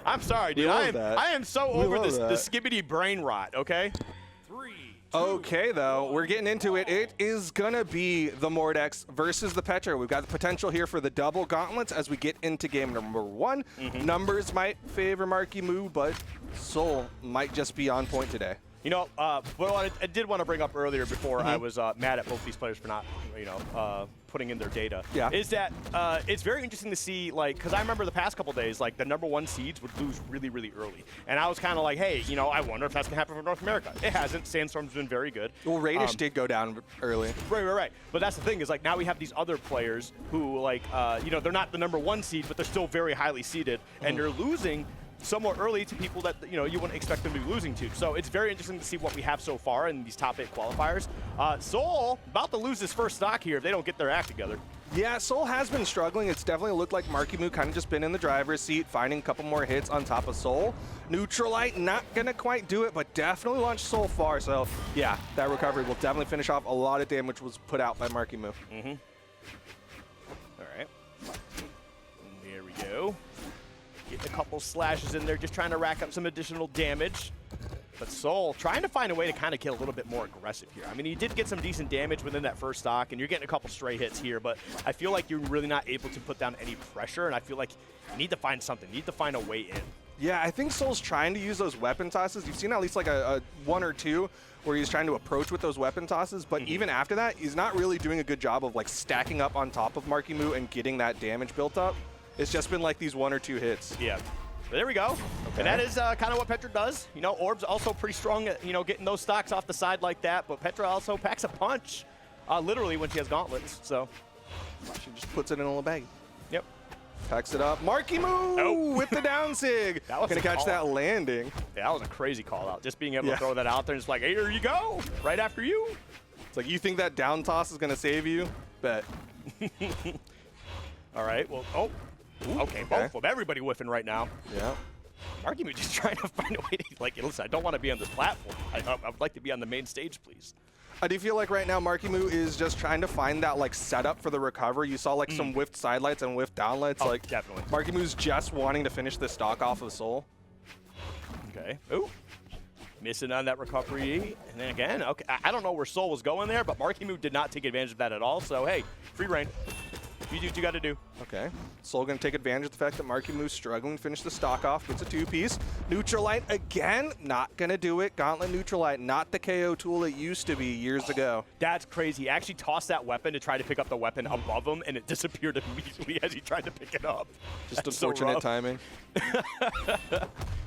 I'm sorry, dude. I am so over this the skibbity brain rot, okay? Okay, though, we're getting into it. It is going to be the Mordex versus the Petra. We've got the potential here for the double gauntlets as we get into game number 1. Numbers might favor Marckiemoo, but Soul might just be on point today. You know, well, I did want to bring up earlier before I was mad at both these players for not, you know, putting in their data. Yeah. Is that it's very interesting to see, like, because I remember the past couple days, like, the #1 seeds would lose really, really early. And I was kind of like, hey, you know, I wonder if that's going to happen for North America. It hasn't. Sandstorm's been very good. Well, Radish did go down early. Right. But that's the thing is, like, now we have these other players who, like, you know, they're not the #1 seed, but they're still very highly seeded. And they're losing somewhat early to people that, you know, you wouldn't expect them to be losing to. So it's very interesting to see what we have so far in these top 8 qualifiers. Soul about to lose his first stock here if they don't get their act together. Yeah, Soul has been struggling. It's definitely looked like Marckiemoo kind of just been in the driver's seat, finding a couple more hits on top of Soul. Neutralite not going to quite do it, but definitely launched Soul far. So, yeah, that recovery will definitely finish off a lot of damage was put out by Marckiemoo. All right. There we go. Getting a couple slashes in there, just trying to rack up some additional damage. But Soul trying to find a way to kind of get a little bit more aggressive here. I mean, he did get some decent damage within that first stock, and you're getting a couple stray hits here, but I feel like you're really not able to put down any pressure, and I feel like you need to find something. You need to find a way in. Yeah, I think Soul's trying to use those weapon tosses. You've seen at least like a 1 or 2 where he's trying to approach with those weapon tosses, but even after that, he's not really doing a good job of like stacking up on top of Marckiemoo and getting that damage built up. It's just been like these 1 or 2 hits. Yeah. But there we go. Okay. And that is kind of what Petra does. You know, Orb's also pretty strong at, you know, getting those stocks off the side like that, but Petra also packs a punch, literally, when she has gauntlets, so. She just puts it in a little bag. Yep. Packs it up. Marckiemoo with the down sig. Gonna catch that landing. Yeah, that was a crazy call out. Just being able to throw that out there and just like, hey, here you go, right after you. It's like, you think that down toss is gonna save you? Bet. All right, well, okay, both of them. Everybody whiffing right now. Yeah. Marckiemoo just trying to find a way to, like, listen, I don't want to be on this platform. I would like to be on the main stage, please. I do feel like right now Marckiemoo is just trying to find that, like, setup for the recovery. You saw, like, some whiffed sidelights and whiffed downlights. Like, definitely. Markiemoo's just wanting to finish this stock off of Soul. Okay. Ooh. Missing on that recovery. And then again, okay, I don't know where Soul was going there, but Marckiemoo did not take advantage of that at all. So, hey, free reign. You do what you got to do. Okay. Soul going to take advantage of the fact that Marckiemoo struggling to finish the stock off. Gets a 2-piece. Neutralite again. Not going to do it. Gauntlet Neutralite. Not the KO tool it used to be years ago. That's crazy. He actually tossed that weapon to try to pick up the weapon above him, and it disappeared immediately as he tried to pick it up. Just unfortunate timing.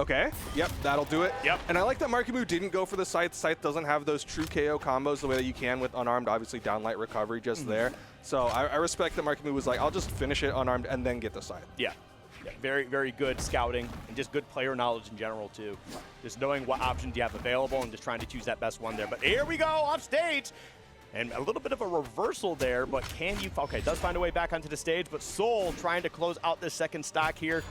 Okay. Yep, that'll do it. Yep. And I like that Marckiemoo didn't go for the Scythe. Scythe doesn't have those true KO combos the way that you can with unarmed. Obviously, downlight recovery just there. So I respect that Marckiemoo was like, I'll just finish it unarmed and then get the Scythe. Yeah. Very, very good scouting and just good player knowledge in general, too. Just knowing what options you have available and just trying to choose that best one there. But here we go, off stage. And a little bit of a reversal there, but can you, okay, does find a way back onto the stage, but Soul trying to close out this second stock here,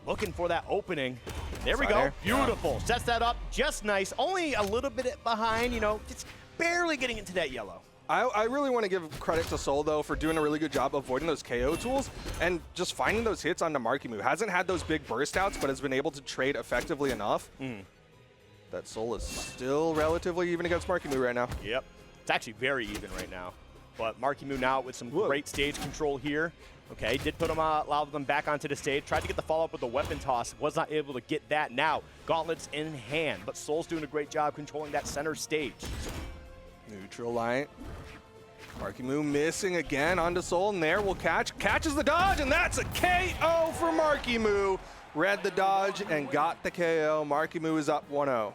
looking for that opening. There we go, beautiful. Sets that up just nice, only a little bit behind, you know, just barely getting into that yellow. I really want to give credit to Soul, though, for doing a really good job avoiding those KO tools and just finding those hits onto Marckiemoo. Hasn't had those big burst outs, but has been able to trade effectively enough. That Soul is still relatively even against Marckiemoo right now. Yep. It's actually very even right now. But Marckiemoo now with some great stage control here. Okay, did put them, allow them back onto the stage. Tried to get the follow-up with the weapon toss. Was not able to get that now. Gauntlets in hand, but Soul's doing a great job controlling that center stage. Neutralite. Marckiemoo missing again onto Soul, and there will catch. Catches the dodge, and that's a KO for Marckiemoo. Read the dodge and got the KO. Marckiemoo is up 1-0.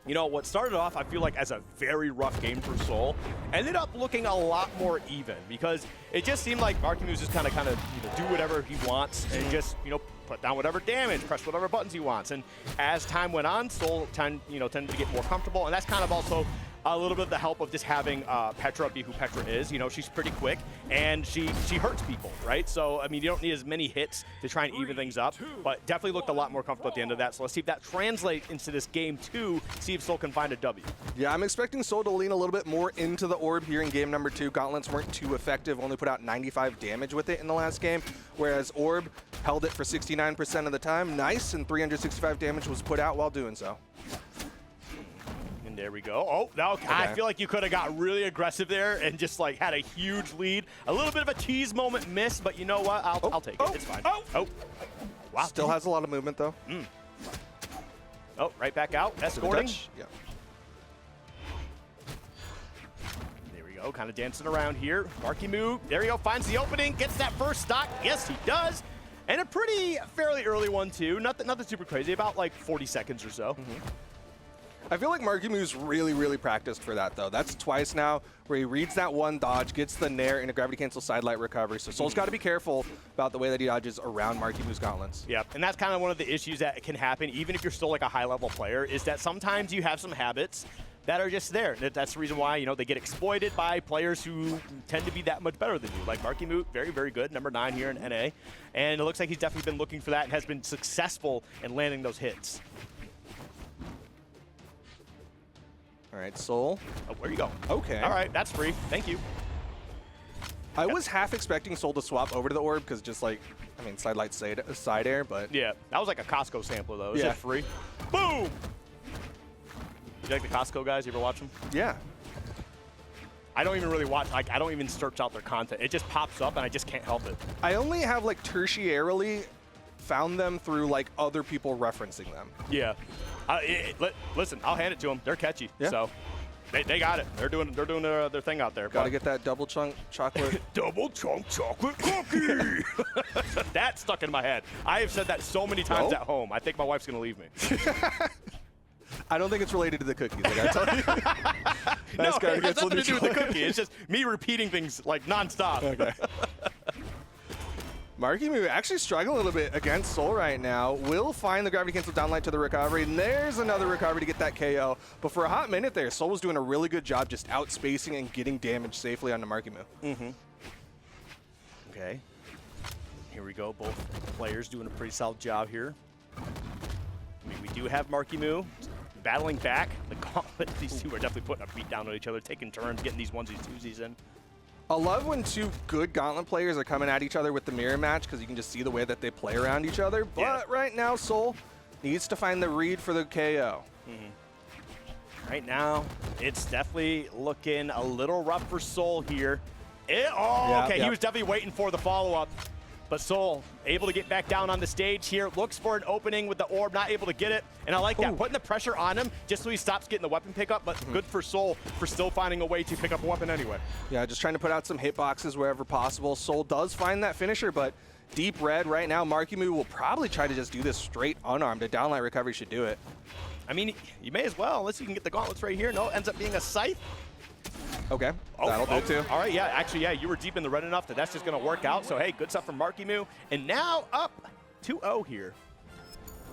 You know, what started off, I feel like, as a very rough game for Soul, ended up looking a lot more even because it just seemed like Marckiemoo just kind of you know, do whatever he wants and just, you know, put down whatever damage, press whatever buttons he wants. And as time went on, Soul tended to get more comfortable, and that's kind of also a little bit of the help of just having Petra be who Petra is. You know, she's pretty quick, and she hurts people, right? So, I mean, you don't need as many hits to try and even things up, but definitely looked a lot more comfortable at the end of that. So let's see if that translates into this game, too, see if Soul can find a W. Yeah, I'm expecting Soul to lean a little bit more into the orb here in game number 2. Gauntlets weren't too effective, only put out 95 damage with it in the last game, whereas Orb held it for 69% of the time. Nice, and 365 damage was put out while doing so. And there we go. Oh, no, okay. I feel like you could have got really aggressive there and just like had a huge lead. A little bit of a tease moment miss, but you know what? I'll take it. It's fine. Oh. Wow. Still has a lot of movement though. Oh, right back out. Escorting. Yeah. There we go. Kind of dancing around here. Marckiemoo. There we go. Finds the opening. Gets that first stock. Yes, he does. And a fairly early one too. Nothing super crazy. About like 40 seconds or so. I feel like Marckiemoo's really practiced for that, though. That's twice now where he reads that one dodge, gets the nair, and a gravity cancel side light recovery. So Soul's got to be careful about the way that he dodges around Marckiemoo's gauntlets. Yeah, and that's kind of one of the issues that can happen, even if you're still like a high-level player, is that sometimes you have some habits that are just there. That's the reason why, you know, they get exploited by players who tend to be that much better than you. Like Marckiemoo, very good, number 9 here in NA. And it looks like he's definitely been looking for that and has been successful in landing those hits. All right, Soul. Oh, where you go? Okay. All right, that's free. Thank you. I was half expecting Soul to swap over to the orb because just like, I mean, side light side air, but. Yeah, that was like a Costco sampler though. Is Yeah. it free? Boom! You like the Costco guys? You ever watch them? Yeah. I don't even really watch, like, I don't even search out their content. It just pops up and I just can't help it. I only have like tertiarily found them through like other people referencing them. Yeah. Listen, I'll hand it to them. They're catchy. Yeah. So they got it. They're doing their thing out there. Gotta get that double chunk chocolate. Double chunk chocolate cookie. That stuck in my head. I have said that so many times at home. I think my wife's gonna leave me. I don't think it's related to the cookies. I gotta tell you. No, it has nothing to do with the cookie. It's just me repeating things like nonstop. Okay. Marckiemoo actually struggling a little bit against Soul right now. Will find the gravity cancel downlight to the recovery, and there's another recovery to get that KO. But for a hot minute there, Soul was doing a really good job just outspacing and getting damage safely onto Marckiemoo. Okay. Here we go. Both players doing a pretty solid job here. I mean, we do have Marckiemoo battling back. The gauntlet, these two are definitely putting a beat down on each other, taking turns, getting these onesies, twosies in. I love when two good gauntlet players are coming at each other with the mirror match because you can just see the way that they play around each other. But right now, Soul needs to find the read for the KO. Right now, it's definitely looking a little rough for Soul here. Okay, he was definitely waiting for the follow-up. But Soul able to get back down on the stage here, looks for an opening with the orb, not able to get it. And I like that, putting the pressure on him just so he stops getting the weapon pickup, but good for Soul for still finding a way to pick up a weapon anyway. Yeah, just trying to put out some hitboxes wherever possible. Soul does find that finisher, but deep red right now, Marckiemoo will probably try to just do this straight unarmed. A downlight recovery should do it. I mean, you may as well, unless you can get the gauntlets right here. No, it ends up being a scythe. Okay, that'll do too. All right, yeah, actually, yeah, you were deep in the red enough that that's just going to work out. So, hey, good stuff from Marckiemoo. And now up 2-0 here.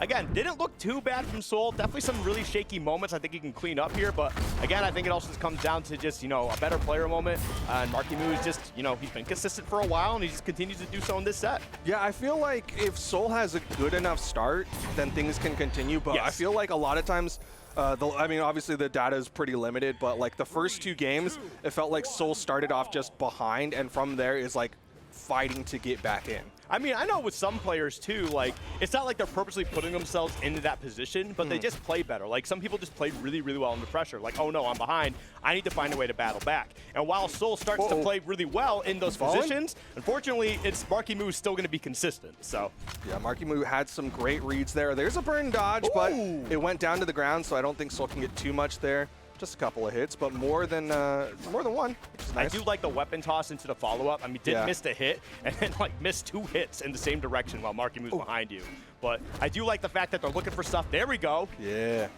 Again, didn't look too bad from Soul. Definitely some really shaky moments I think he can clean up here. But, again, I think it also just comes down to just, you know, a better player moment. And Marckiemoo is just, you know, he's been consistent for a while, and he just continues to do so in this set. Yeah, I feel like if Soul has a good enough start, then things can continue. But I feel like a lot of times, I mean, obviously the data is pretty limited, but like the first 2 games, it felt like Soul started off just behind, and from there is like fighting to get back in. I mean, I know with some players too, like, it's not like they're purposely putting themselves into that position, but they just play better. Like, some people just played really well under pressure. Like, oh no, I'm behind. I need to find a way to battle back. And while Soul starts to play really well in those positions, unfortunately, it's Marckiemoo still going to be consistent, so. Yeah, Marckiemoo had some great reads there. There's a burn dodge, but it went down to the ground, so I don't think Soul can get too much there. Just a couple of hits, but more than one, which is nice. I do like the weapon toss into the follow-up. I mean, didn't miss the hit, and then like missed 2 hits in the same direction while Marckiemoo's behind you. But I do like the fact that they're looking for stuff. There we go. Yeah.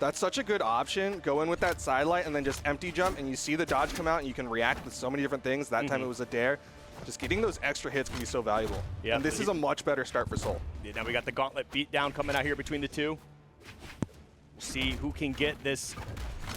That's such a good option. Go in with that side light and then just empty jump, and you see the dodge come out, and you can react with so many different things. That time it was a dare. Just getting those extra hits can be so valuable. Yeah. And this is a much better start for Soul. Yeah, now we got the gauntlet beatdown coming out here between the two. See who can get this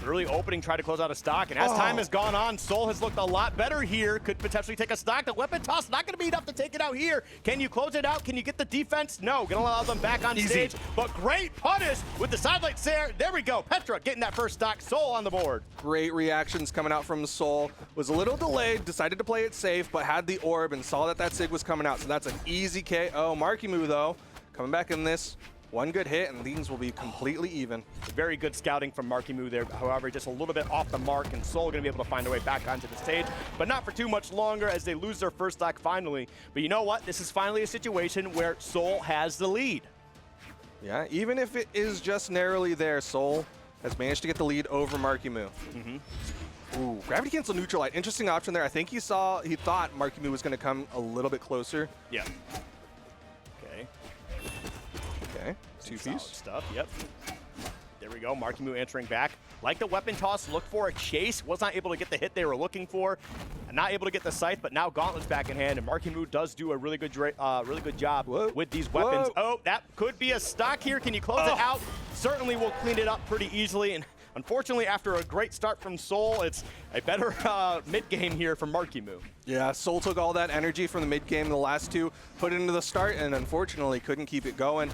early opening, try to close out a stock, and as time has gone on, Soul has looked a lot better here. Could potentially take a stock. The weapon toss not going to be enough to take it out here. Can you close it out? Can you get the defense? No, going to allow them back on stage. But great punish with the sidelights there. There we go. Petra getting that first stock. Soul on the board. Great reactions coming out from Soul. Was a little delayed, decided to play it safe, but had the orb and saw that Sig was coming out. So that's an easy KO. Marckiemoo, though, coming back in this. One good hit, and these will be completely even. Very good scouting from Marckiemoo there. However, just a little bit off the mark, and Soul going to be able to find a way back onto the stage, but not for too much longer as they lose their first stock finally. But you know what? This is finally a situation where Soul has the lead. Yeah, even if it is just narrowly there, Soul has managed to get the lead over Marckiemoo. Ooh, gravity cancel neutralite. Interesting option there. I think he thought Marckiemoo was going to come a little bit closer. Yeah. Okay, two-piece stuff, yep. There we go, Marckiemoo answering back. Like the weapon toss, look for a chase. Was not able to get the hit they were looking for. Not able to get the scythe, but now Gauntlet's back in hand, and Marckiemoo does do a really good job with these weapons. Oh, that could be a stock here. Can you close it out? Certainly will clean it up pretty easily, and unfortunately, after a great start from Soul, it's a better mid-game here from Marckiemoo. Yeah, Soul took all that energy from the mid-game in the last two, put it into the start, and unfortunately couldn't keep it going.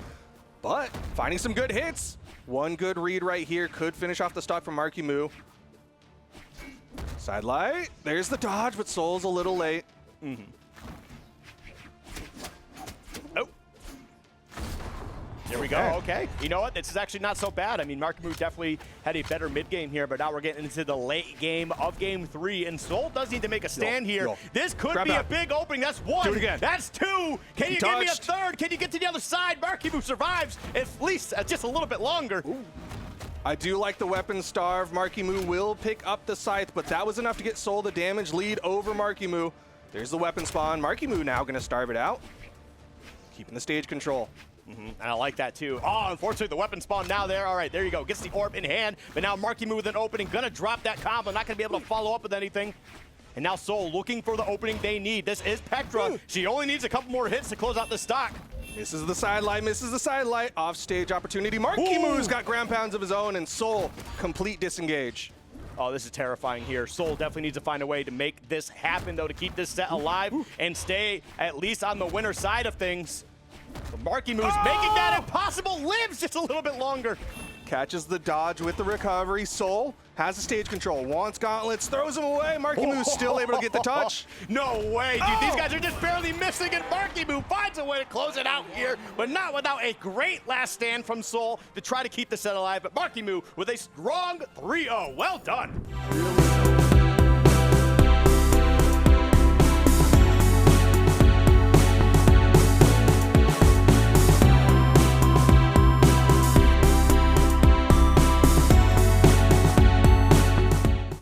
But finding some good hits. One good read right here could finish off the stock from Marckiemoo. Sidelight. There's the dodge, but Soul's a little late. Oh. There we go. Okay. You know what? This is actually not so bad. I mean, Marckiemoo definitely had a better mid-game here, but now we're getting into the late game of game 3, and Soul does need to make a stand here. This could be a big opening. That's one. Do it again. That's two. Can you give me a third? Can you get to the other side? Marckiemoo survives at least just a little bit longer. Ooh. I do like the weapon starve. Marckiemoo will pick up the scythe, but that was enough to get Soul the damage lead over Marckiemoo. There's the weapon spawn. Marckiemoo now going to starve it out, keeping the stage control. And I like that too. Oh, unfortunately, the weapon spawn now there. All right, there you go. Gets the orb in hand, but now Marckiemoo with an opening. Gonna drop that combo. Not gonna be able to follow up with anything. And now Soul looking for the opening they need. This is Petra. She only needs a couple more hits to close out the stock. Misses the sidelight, misses the sidelight. Off-stage opportunity. Marckiemoo got ground pounds of his own, and Soul complete disengage. Oh, this is terrifying here. Soul definitely needs to find a way to make this happen, though, to keep this set alive and stay at least on the winner side of things. Marckiemoo making that impossible, lives just a little bit longer. Catches the dodge with the recovery. Soul has the stage control, wants gauntlets, throws him away. Marckiemoo still able to get the touch. No way, dude. These guys are just barely missing, and Marckiemoo finds a way to close it out here, but not without a great last stand from Soul to try to keep the set alive. But Marckiemoo with a strong 3-0. Well done.